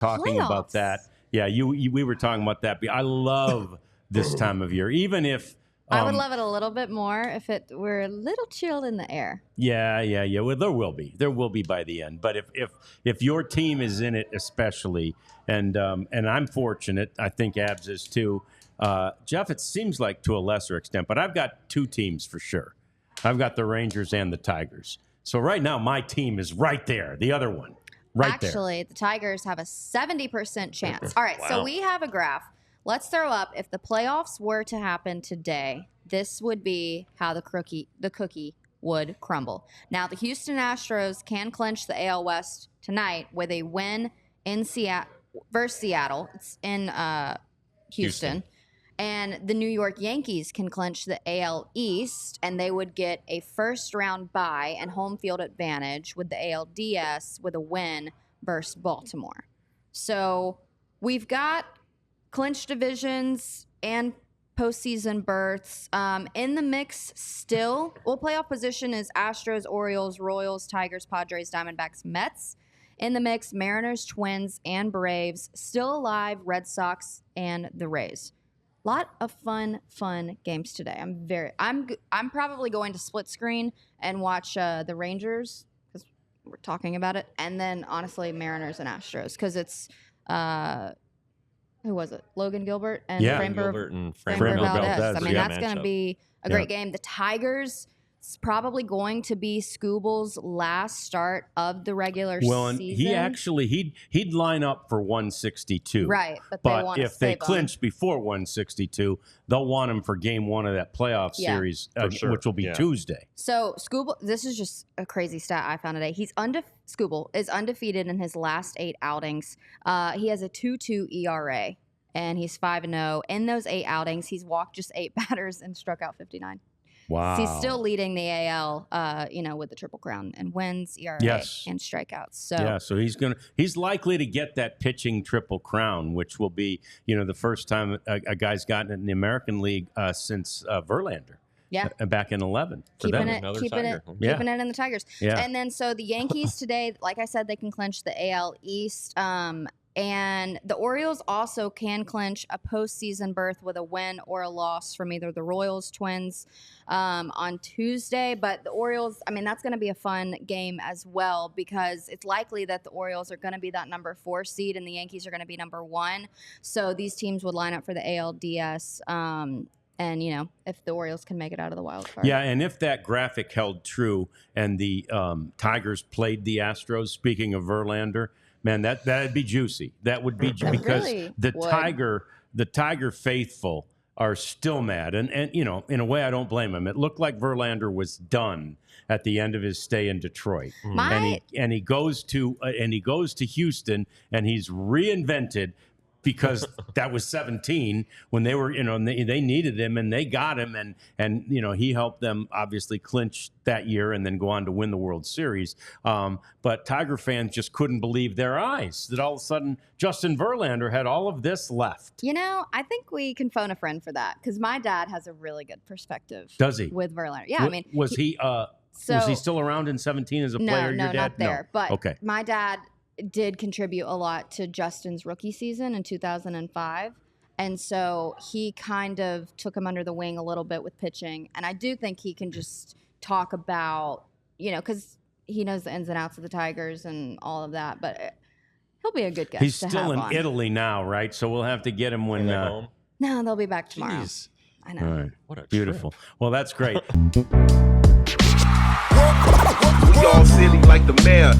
talking about that. Yeah, we were talking about that. I love this time of year, even if I would love it a little bit more if it were a little chilled in the air. Yeah. Well, there will be by the end. But if your team is in it, especially, and I'm fortunate, I think Abs is too. Jeff, it seems like to a lesser extent, but I've got two teams for sure. I've got the Rangers and the Tigers. So right now, my team is right there. The other one, Actually, the Tigers have a 70% chance. All right, So we have a graph. Let's throw up, if the playoffs were to happen today, this would be how the cookie would crumble. Now, the Houston Astros can clinch the AL West tonight with a win in versus Seattle. It's in Houston. And the New York Yankees can clinch the AL East, and they would get a first-round bye and home field advantage with the ALDS with a win versus Baltimore. So we've got clinched divisions and postseason berths. In the mix still, playoff position is Astros, Orioles, Royals, Tigers, Padres, Diamondbacks, Mets. In the mix, Mariners, Twins, and Braves. Still alive, Red Sox, and the Rays. Lot of fun games today. I'm probably going to split screen and watch the Rangers because we're talking about it, and then honestly Mariners and Astros because it's who was it? Logan Gilbert and Framber Valdez. I mean, that's going to be a great game. The Tigers, it's probably going to be Scooble's last start of the regular season. Well, and he'd line up for 162. Right, but if they clinch before 162, they'll want him for game one of that playoff series, which will be Tuesday. So Scooble, this is just a crazy stat I found today. Scooble is undefeated in his last 8 outings. He has a 2.2 ERA, and he's 5-0. In those 8 outings, he's walked just 8 batters and struck out 59. Wow. So he's still leading the AL, with the Triple Crown and wins, ERA, and strikeouts. So he's likely to get that pitching Triple Crown, which will be, the first time a guy's gotten it in the American League since Verlander. Yeah. Back in 11. Keeping it in the Tigers. Yeah. And then so the Yankees today, like I said, they can clinch the AL East. And the Orioles also can clinch a postseason berth with a win or a loss from either the Royals, Twins on Tuesday. But the Orioles, that's going to be a fun game as well because it's likely that the Orioles are going to be that number 4 seed and the Yankees are going to be number 1. So these teams would line up for the ALDS. And, if the Orioles can make it out of the wild card. Yeah, and if that graphic held true and the Tigers played the Astros, speaking of Verlander, man, that'd be juicy. That would be because really the Tiger faithful are still mad, and in a way, I don't blame him. It looked like Verlander was done at the end of his stay in Detroit, and he goes to Houston, and he's reinvented. Because that was 17 when they were, they needed him and they got him and he helped them obviously clinch that year and then go on to win the World Series. But Tiger fans just couldn't believe their eyes that all of a sudden Justin Verlander had all of this left. I think we can phone a friend for that because my dad has a really good perspective. Does he? With Verlander. Yeah, was he still around in 17 as a player? No, your dad? Not there. No. But okay. My dad did contribute a lot to Justin's rookie season in 2005. And so he kind of took him under the wing a little bit with pitching. And I do think he can just talk about, because he knows the ins and outs of the Tigers and all of that. But he'll be a good guest. He's still in Italy now, right? So we'll have to get him when... home? No, they'll be back tomorrow. Jeez. I know. All right. What a beautiful. Trip. Well, that's great. We all silly like the mayor.